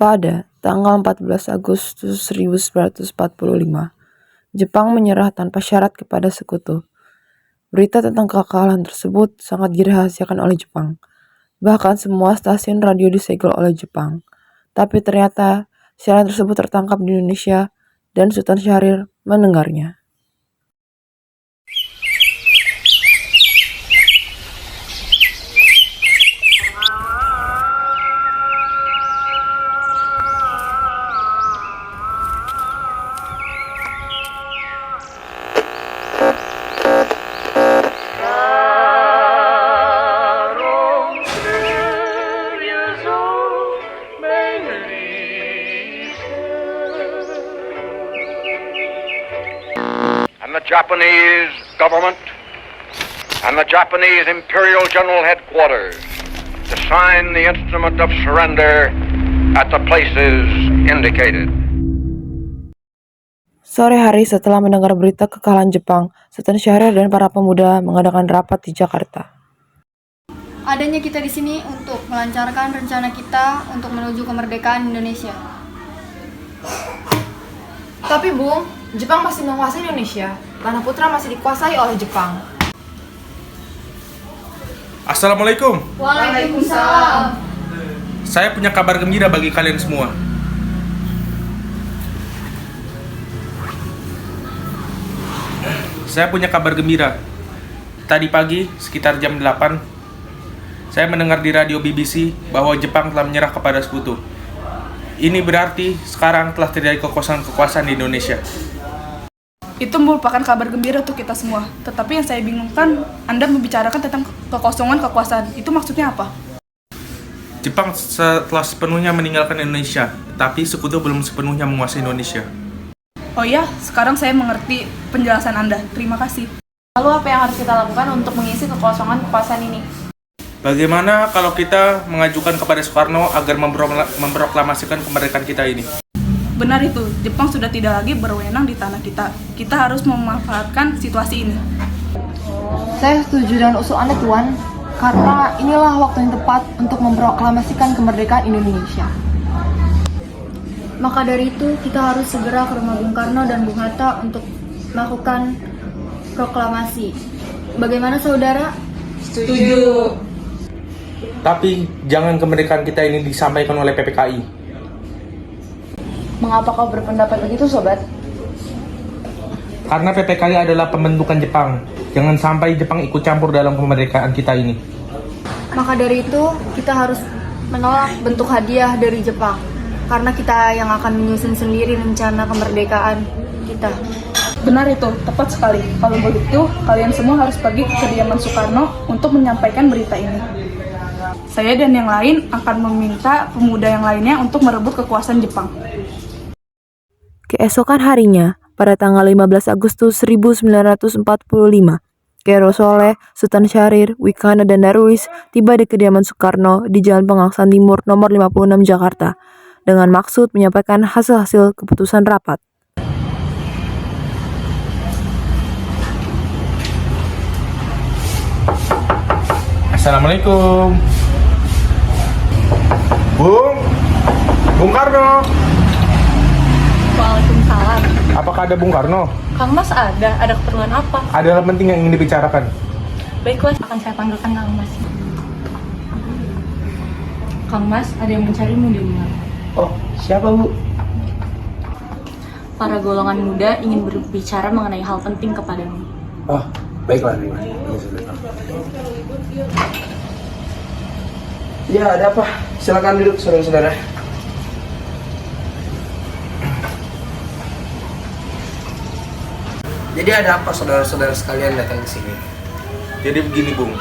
Pada tanggal 14 Agustus 1945, Jepang menyerah tanpa syarat kepada sekutu. Berita tentang kekalahan tersebut sangat dirahasiakan oleh Jepang. Bahkan semua stasiun radio disegel oleh Jepang. Tapi ternyata siaran tersebut tertangkap di Indonesia dan Sultan Syahrir mendengarnya. And the Japanese government and the Japanese Imperial General Headquarters to sign the instrument of surrender at the places indicated. Sore hari setelah mendengar berita kekalahan Jepang, Sultan Syahrir dan para pemuda mengadakan rapat di Jakarta. Adanya kita di sini untuk melancarkan rencana kita untuk menuju kemerdekaan Indonesia. Tapi Bung, Jepang masih menguasai Indonesia. Tanah Putra masih dikuasai oleh Jepang. Assalamualaikum. Waalaikumsalam. Saya punya kabar gembira bagi kalian semua. Saya punya kabar gembira. Tadi pagi, sekitar jam 8, saya mendengar di radio BBC bahwa Jepang telah menyerah kepada sekutu. Ini berarti sekarang telah terjadi kekuasaan di Indonesia. Itu merupakan kabar gembira untuk kita semua. Tetapi yang saya bingungkan, Anda membicarakan tentang kekosongan kekuasaan. Itu maksudnya apa? Jepang telah sepenuhnya meninggalkan Indonesia, tapi sekutu belum sepenuhnya menguasai Indonesia. Oh ya, sekarang saya mengerti penjelasan Anda. Terima kasih. Lalu apa yang harus kita lakukan untuk mengisi kekosongan kekuasaan ini? Bagaimana kalau kita mengajukan kepada Soekarno agar memproklamasikan kemerdekaan kita ini? Benar itu, Jepang sudah tidak lagi berwenang di tanah kita. Kita harus memanfaatkan situasi ini. Saya setuju dengan usul Anda, Tuan. Karena inilah waktu yang tepat untuk memproklamasikan kemerdekaan Indonesia. Maka dari itu, kita harus segera ke rumah Bung Karno dan Bung Hatta untuk melakukan proklamasi. Bagaimana, saudara? Setuju. Tapi jangan kemerdekaan kita ini disampaikan oleh PPKI. Mengapa kau berpendapat begitu, Sobat? Karena PPKI adalah pembentukan Jepang. Jangan sampai Jepang ikut campur dalam kemerdekaan kita ini. Maka dari itu, kita harus menolak bentuk hadiah dari Jepang. Karena kita yang akan menyusun sendiri rencana kemerdekaan kita. Benar itu, tepat sekali. Kalau begitu, kalian semua harus pergi ke kediaman Soekarno untuk menyampaikan berita ini. Saya dan yang lain akan meminta pemuda yang lainnya untuk merebut kekuasaan Jepang. Keesokan harinya, pada tanggal 15 Agustus 1945, Kero Soleh, Sultan Syahrir, Wikana, dan Darwis tiba di kediaman Soekarno di Jalan Pengangsan Timur nomor 56 Jakarta dengan maksud menyampaikan hasil-hasil keputusan rapat. Assalamualaikum. Bung Karno. Waalaikumsalam. Apakah ada Bung Karno? Kang Mas ada keperluan apa? Ada hal penting yang ingin dibicarakan. Baiklah, akan saya panggilkan Kang Mas. Kang Mas, ada yang mencarimu di rumah. Oh, siapa Bu? Para golongan muda ingin berbicara mengenai hal penting kepadamu. Oh, baiklah. Ya, ada apa? Silakan duduk, saudara-saudara. Jadi ada apa saudara-saudara sekalian datang ke sini? Jadi begini Bung,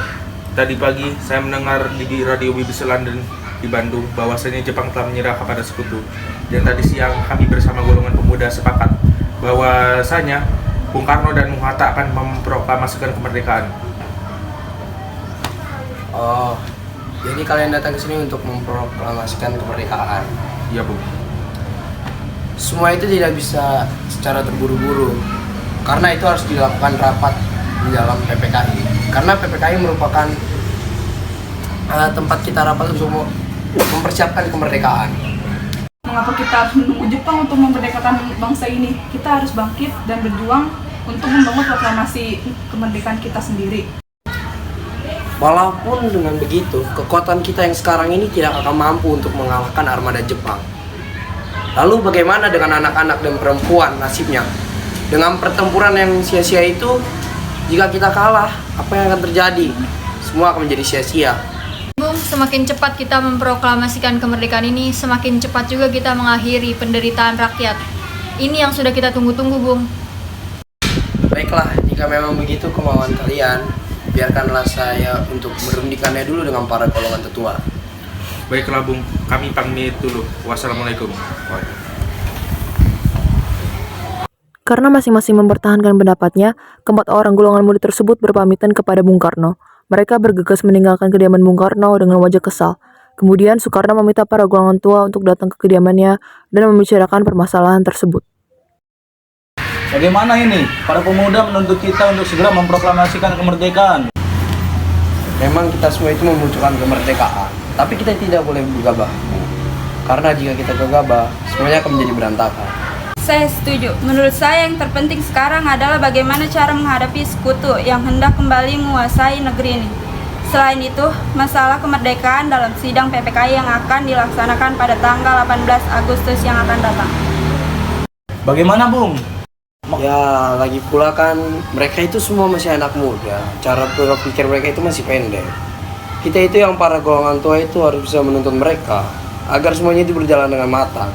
tadi pagi saya mendengar di radio BBC London di Bandung bahwasanya Jepang telah menyerah kepada sekutu. Dan tadi siang kami bersama golongan pemuda sepakat bahwasanya Bung Karno dan Bung Hatta akan memproklamasikan kemerdekaan. Oh, jadi kalian datang ke sini untuk memproklamasikan kemerdekaan. Iya Bung. Semua itu tidak bisa secara terburu-buru, karena itu harus dilakukan rapat di dalam PPKI. Karena PPKI merupakan tempat kita rapat untuk mempersiapkan kemerdekaan. Mengapa kita harus menunggu Jepang untuk memerdekakan bangsa ini? Kita harus bangkit dan berjuang untuk membangun proklamasi kemerdekaan kita sendiri. Walaupun dengan begitu, kekuatan kita yang sekarang ini tidak akan mampu untuk mengalahkan armada Jepang. Lalu bagaimana dengan anak-anak dan perempuan nasibnya? Dengan pertempuran yang sia-sia itu, jika kita kalah, apa yang akan terjadi? Semua akan menjadi sia-sia. Bung, semakin cepat kita memproklamasikan kemerdekaan ini, semakin cepat juga kita mengakhiri penderitaan rakyat. Ini yang sudah kita tunggu-tunggu, Bung. Baiklah, jika memang begitu kemauan kalian, biarkanlah saya untuk merundingkannya dulu dengan para golongan tetua. Baiklah Bung, kami pamit dulu. Wassalamualaikum. Karena masing-masing mempertahankan pendapatnya, keempat orang golongan muda tersebut berpamitan kepada Bung Karno. Mereka bergegas meninggalkan kediaman Bung Karno dengan wajah kesal. Kemudian Soekarno meminta para golongan tua untuk datang ke kediamannya dan membicarakan permasalahan tersebut. Bagaimana ini? Para pemuda menuntut kita untuk segera memproklamasikan kemerdekaan. Memang kita semua itu membutuhkan kemerdekaan, tapi kita tidak boleh gegabah. Karena jika kita gegabah, semuanya akan menjadi berantakan. Saya setuju. Menurut saya yang terpenting sekarang adalah bagaimana cara menghadapi sekutu yang hendak kembali menguasai negeri ini. Selain itu, masalah kemerdekaan dalam sidang PPKI yang akan dilaksanakan pada tanggal 18 Agustus yang akan datang. Bagaimana, Bung? Ya, lagi pula kan mereka itu semua masih anak muda. Cara berpikir mereka itu masih pendek. Kita itu yang para golongan tua itu harus bisa menuntun mereka agar semuanya itu berjalan dengan matang,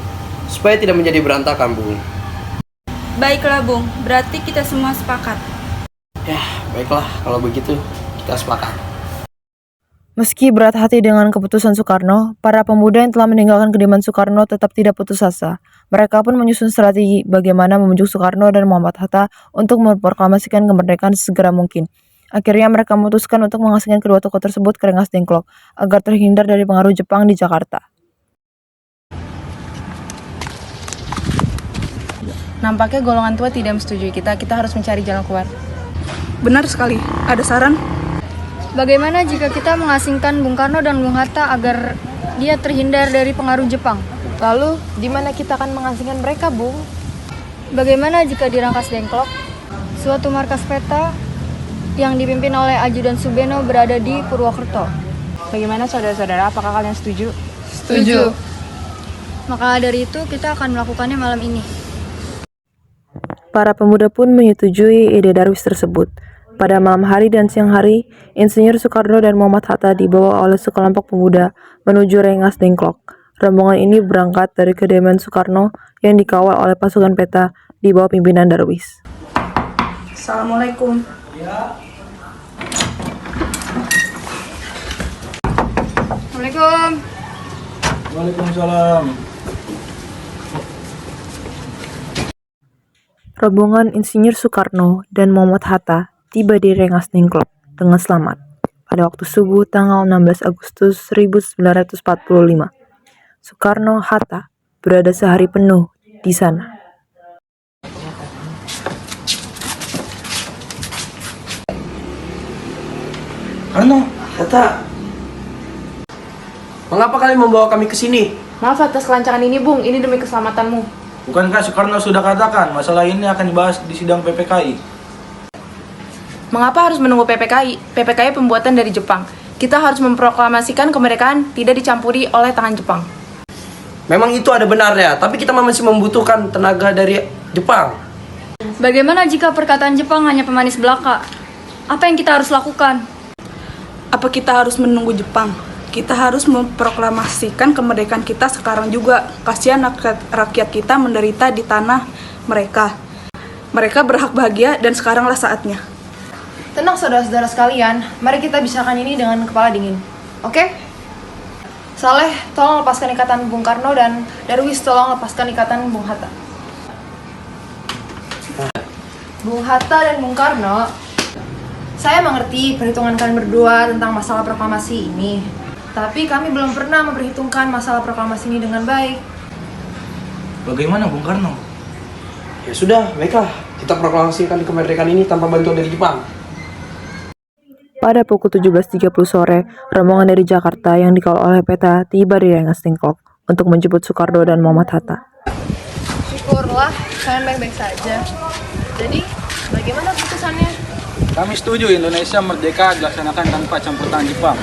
supaya tidak menjadi berantakan, Bung. Baiklah, Bung. Berarti kita semua sepakat. Ya, baiklah kalau begitu kita sepakat. Meski berat hati dengan keputusan Soekarno, para pemuda yang telah meninggalkan kediaman Soekarno tetap tidak putus asa. Mereka pun menyusun strategi bagaimana membujuk Soekarno dan Muhammad Hatta untuk memproklamasikan kemerdekaan sesegera mungkin. Akhirnya mereka memutuskan untuk mengasingkan kedua tokoh tersebut ke Rengas Dengklok agar terhindar dari pengaruh Jepang di Jakarta. Nampaknya golongan tua tidak menyetujui kita harus mencari jalan keluar. Benar sekali. Ada saran? Bagaimana jika kita mengasingkan Bung Karno dan Bung Hatta agar dia terhindar dari pengaruh Jepang? Lalu, di mana kita akan mengasingkan mereka, Bung? Bagaimana jika di Rengas Dengklok, suatu markas peta yang dipimpin oleh Ajudan Subeno berada di Purwokerto? Bagaimana saudara-saudara, apakah kalian setuju? Setuju. Maka dari itu kita akan melakukannya malam ini. Para pemuda pun menyetujui ide Darwis tersebut. Pada malam hari dan siang hari, Insinyur Soekarno dan Muhammad Hatta dibawa oleh sekelompok pemuda menuju Rengas Dengklok. Rombongan ini berangkat dari kediaman Soekarno yang dikawal oleh pasukan peta di bawah pimpinan Darwis. Assalamualaikum. Assalamualaikum. Waalaikumsalam. Rombongan Insinyur Soekarno dan Muhammad Hatta tiba di Rengas Dengklok dengan selamat pada waktu subuh tanggal 16 Agustus 1945. Soekarno-Hatta berada sehari penuh di sana. Karno, Hatta, mengapa kalian membawa kami ke sini? Maaf atas kelancangan ini, Bung. Ini demi keselamatanmu. bukankah Soekarno sudah katakan masalah ini akan dibahas di sidang PPKI? Mengapa harus menunggu PPKI? PPKI pembuatan dari Jepang. Kita harus memproklamasikan kemerdekaan tidak dicampuri oleh tangan Jepang. Memang itu ada benarnya, tapi kita masih membutuhkan tenaga dari Jepang. Bagaimana jika perkataan Jepang hanya pemanis belaka? Apa yang kita harus lakukan? Apa kita harus menunggu Jepang? Kita harus memproklamasikan kemerdekaan kita sekarang juga. Kasihan rakyat kita menderita di tanah mereka. Mereka berhak bahagia dan sekaranglah saatnya. Tenang saudara-saudara sekalian, mari kita bicarakan ini dengan kepala dingin. Oke? Saleh, tolong lepaskan ikatan Bung Karno dan Darwis tolong lepaskan ikatan Bung Hatta. Bung Hatta dan Bung Karno, saya mengerti perhitungan kalian berdua tentang masalah proklamasi ini. Tapi kami belum pernah memperhitungkan masalah proklamasi ini dengan baik. Bagaimana Bung Karno? Ya sudah, baiklah. Kita proklamasikan kemerdekaan ini tanpa bantuan dari Jepang. Pada pukul 17.30 sore, rombongan dari Jakarta yang dikawal oleh peta tiba di Rengas Dengklok. untuk menjemput Soekarno dan Muhammad Hatta. Syukurlah, kalian baik-baik saja. Jadi, bagaimana keputusannya? Kami setuju Indonesia merdeka dilaksanakan tanpa campur tangan Jepang.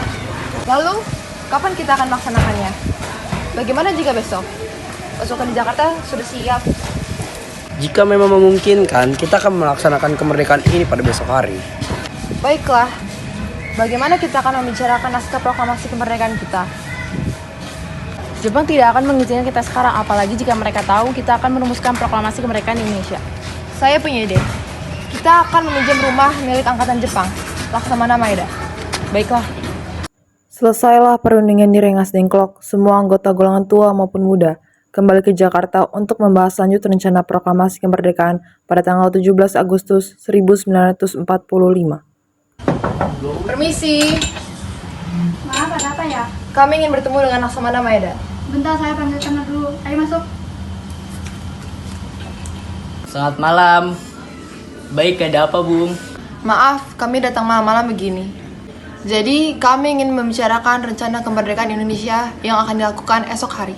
Lalu, kapan kita akan melaksanakannya? Bagaimana jika besok? Pasukan di Jakarta sudah siap. Jika memang memungkinkan, kita akan melaksanakan kemerdekaan ini pada besok hari. Baiklah, bagaimana kita akan membicarakan naskah proklamasi kemerdekaan kita? Jepang tidak akan mengizinkan kita sekarang, apalagi jika mereka tahu kita akan merumuskan proklamasi kemerdekaan Indonesia. Saya punya ide. Kita akan meminjam rumah milik Angkatan Jepang, Laksamana Maeda. Baiklah. Selesailah perundingan di Rengas Dengklok, semua anggota golongan tua maupun muda kembali ke Jakarta untuk membahas lanjut rencana proklamasi kemerdekaan pada tanggal 17 Agustus 1945. Permisi, Maaf, ada apa ya? kami ingin bertemu dengan Laksamana Maeda. Bentar, saya panggilkan dulu. Ayo masuk. Selamat malam. Baik, ada apa, Bung? Maaf, kami datang malam-malam begini. Jadi, kami ingin membicarakan rencana kemerdekaan Indonesia yang akan dilakukan esok hari.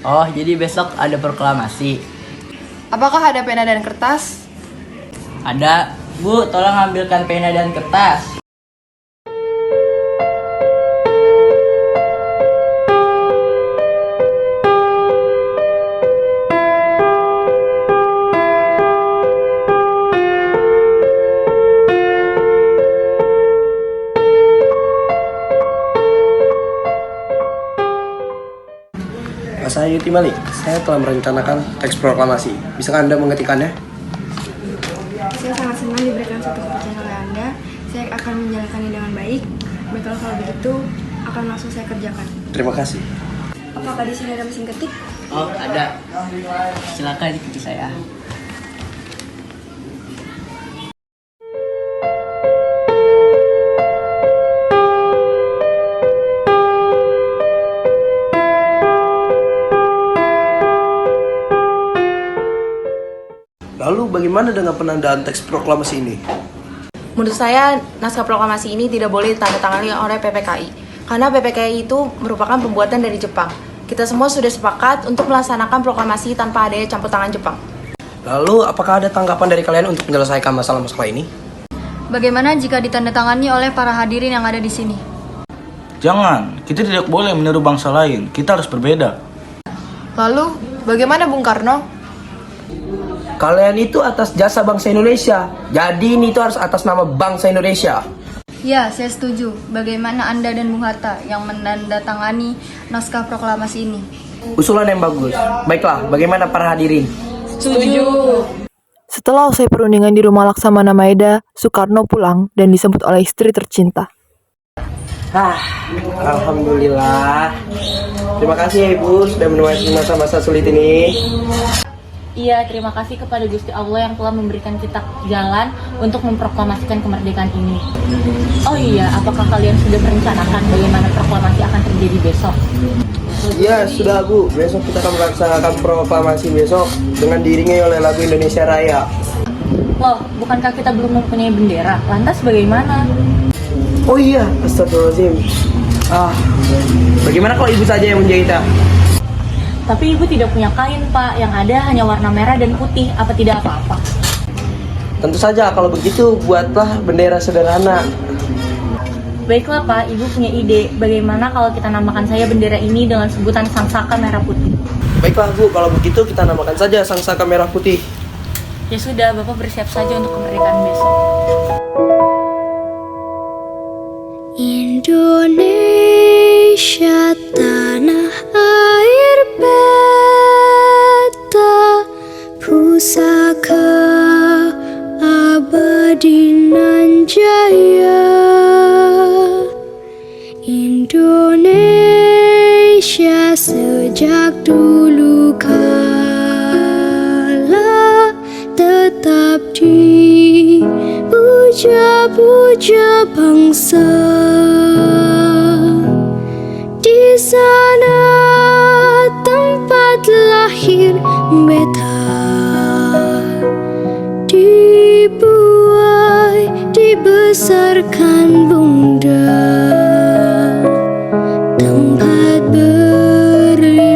Oh, jadi besok ada proklamasi. Apakah ada pena dan kertas? Ada. Bu, tolong ambilkan pena dan kertas. Saya Yuti Malik, saya telah merencanakan teks proklamasi. Bisakah Anda mengetikkannya? Saya sangat senang diberikan satu kepercayaan oleh Anda. Saya akan menjalankannya dengan baik. Baiklah, kalau begitu akan langsung saya kerjakan. Terima kasih. Apakah di sini ada mesin ketik? Oh, ada. Silakan ikuti saya. Lalu bagaimana dengan penandaan teks proklamasi ini? Menurut saya, naskah proklamasi ini tidak boleh ditandatangani oleh PPKI. Karena PPKI itu merupakan pembuatan dari Jepang. Kita semua sudah sepakat untuk melaksanakan proklamasi tanpa adanya campur tangan Jepang. Lalu apakah ada tanggapan dari kalian untuk menyelesaikan masalah-masalah ini? Bagaimana jika ditandatangani oleh para hadirin yang ada di sini? Jangan, kita tidak boleh meniru bangsa lain. Kita harus berbeda. Lalu, bagaimana Bung Karno? Kalian itu atas jasa bangsa Indonesia. Jadi ini itu harus atas nama bangsa Indonesia. Ya, saya setuju. Bagaimana Anda dan Bung Hatta yang menandatangani naskah proklamasi ini? Usulan yang bagus. Baiklah, bagaimana para hadirin? Setuju. Setelah usai perundingan di rumah Laksamana Maeda, Soekarno pulang dan disebut oleh istri tercinta. Alhamdulillah. Terima kasih ya Ibu sudah menemani masa-masa sulit ini. Iya, terima kasih kepada Gusti Allah yang telah memberikan kita jalan untuk memproklamasikan kemerdekaan ini. Oh iya, apakah kalian sudah merencanakan bagaimana proklamasi akan terjadi besok? Ya sudah Bu, besok kita akan melaksanakan proklamasi besok dengan diiringi oleh lagu Indonesia Raya. Loh, bukankah kita belum mempunyai bendera? Lantas bagaimana? Oh iya, astagfirullahaladzim. Bagaimana kalau Ibu saja yang menjahitnya? Tapi Ibu tidak punya kain, Pak. Yang ada hanya warna merah dan putih. Apa tidak apa-apa? Tentu saja, kalau begitu buatlah bendera sederhana. Baiklah, Pak. Ibu punya ide. Bagaimana kalau kita namakan saya bendera ini dengan sebutan Sangsaka Merah Putih? Baiklah Bu, kalau begitu kita namakan saja Sangsaka Merah Putih. Ya sudah, Bapak bersiap saja untuk kemerdekaan besok. Indonesia tanah air beta pusaka abadi nan jaya. Indonesia sejak dulu kala tetap dipuja-puja bangsa. Di sana tempat lahir beta, dibuai, dibesarkan bunda, tempat berlindung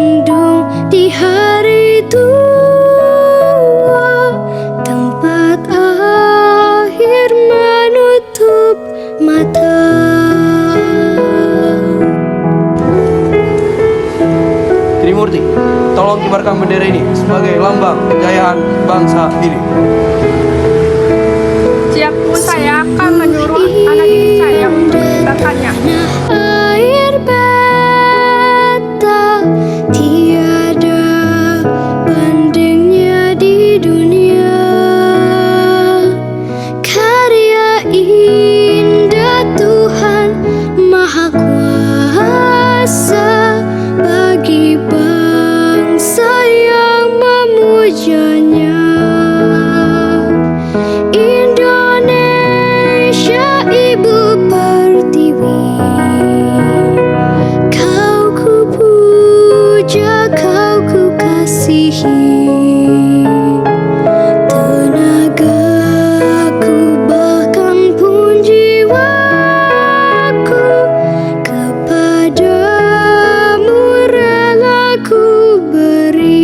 tolong kibarkan bendera ini sebagai lambang kejayaan bangsa ini. Siap pun saya akan menyuruh anak didik saya untuk mengibarkannya. Air beta tiada bandingnya di dunia. Karya indah Tuhan Maha Kuasa bagi bangsa yang memujanya. Indonesia Ibu Pertiwi, kau ku puja, kau ku kasihi. Tenagaku bahkan pun jiwaku kepadamu rela ku beri.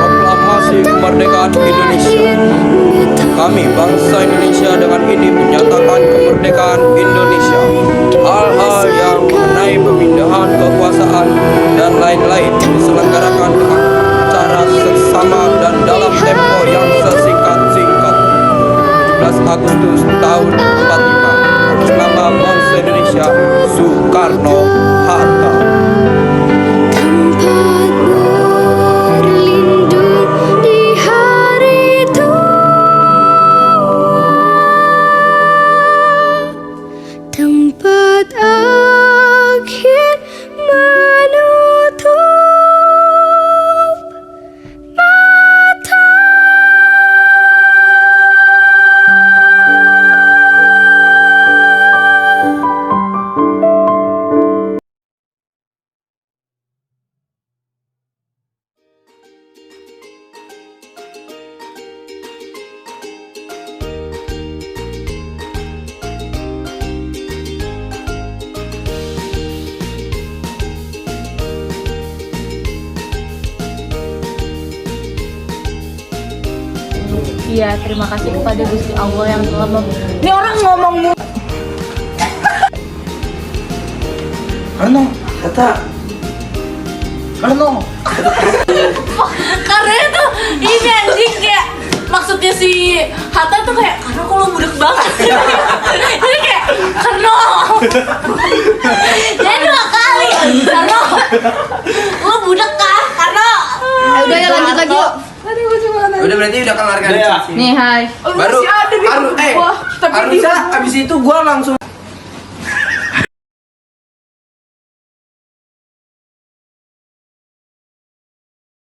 Proklamasi kemerdekaan Indonesia. Kami bangsa Indonesia dengan ini menyatakan kemerdekaan Indonesia. Hal-hal yang mengenai pemindahan kekuasaan dan lain-lain diselenggarakan dengan cara seksama dan dalam tempo yang sesingkat-singkat. 17 Agustus tahun 45 atas nama bangsa Indonesia Soekarno-Hatta. Tempat berlindung di hari tua, tempat akhir menutup mata. Iya, terima kasih kepada Gusti Allah yang telah Ini orang ngomong Karena kata Karena karena itu ini anjing kayak maksudnya si Hatta tuh kayak karena kok lo budak banget. Jadi kayak karena ya 2 kali karena lo budak kan karena Udah ya lanjut lagi yuk. Udah berarti udah kelar kan? Udah ya. Nih hai. Baru harusnya abis itu gua langsung